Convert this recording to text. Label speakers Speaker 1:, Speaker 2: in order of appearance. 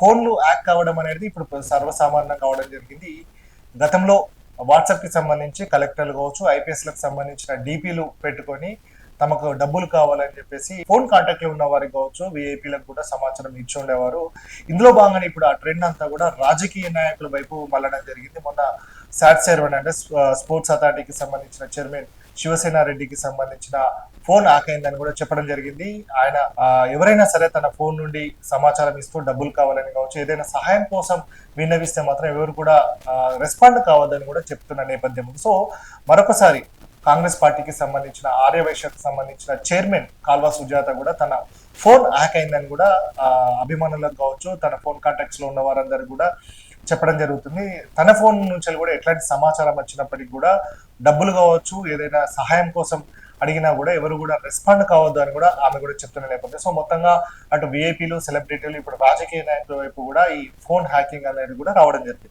Speaker 1: ఫోన్లు హ్యాక్ కావడం అనేది ఇప్పుడు సర్వసామాన్యం కావడం జరిగింది. గతంలో వాట్సాప్ కి సంబంధించి కలెక్టర్లు కావచ్చు, ఐపీఎస్ లకు సంబంధించిన డీపీలు పెట్టుకొని తమకు డబ్బులు కావాలని చెప్పేసి ఫోన్ కాంటాక్ట్ లో ఉన్న వారికి కావచ్చు, విఐపీలకు కూడా సమాచారం ఇచ్చి ఉండేవారు. ఇందులో భాగంగానే ఇప్పుడు ఆ ట్రెండ్ అంతా కూడా రాజకీయ నాయకుల వైపు మళ్ళడం జరిగింది. మొన్న సాట్ చైర్మన్ అంటే స్పోర్ట్స్ అథారిటీకి సంబంధించిన చైర్మన్ శివసేన రెడ్డికి సంబంధించిన ఫోన్ హ్యాక్ అయిందని కూడా చెప్పడం జరిగింది. ఆయన ఎవరైనా సరే తన ఫోన్ నుండి సమాచారం ఇస్తూ డబ్బులు కావాలని కావచ్చు, ఏదైనా సహాయం కోసం విన్నవిస్తే మాత్రం ఎవరు కూడా రెస్పాండ్ కావద్దని కూడా చెప్తున్న నేపథ్యం. సో మరొకసారి కాంగ్రెస్ పార్టీకి సంబంధించిన ఆర్యవైశ్యకు సంబంధించిన చైర్మన్ కాల్వా సుజాత కూడా తన ఫోన్ హ్యాక్ అయిందని కూడా అభిమానులకు కావచ్చు, తన ఫోన్ కాంటాక్ట్స్ లో ఉన్న వారందరూ కూడా చెప్పడం జరుగుతుంది. తన ఫోన్ నుంచి కూడా ఎట్లాంటి సమాచారం వచ్చినప్పటికీ కూడా డబ్బులు కావచ్చు, ఏదైనా సహాయం కోసం అడిగినా కూడా ఎవరు కూడా రెస్పాండ్ కావద్దు అని కూడా ఆమె కూడా చెప్తున్న నేపథ్యం. సో మొత్తంగా అటు విఐపీలు, సెలబ్రిటీలు, ఇప్పుడు రాజకీయ నాయకుల వైపు కూడా ఈ ఫోన్ హ్యాకింగ్ అనేది కూడా రావడం జరిగింది.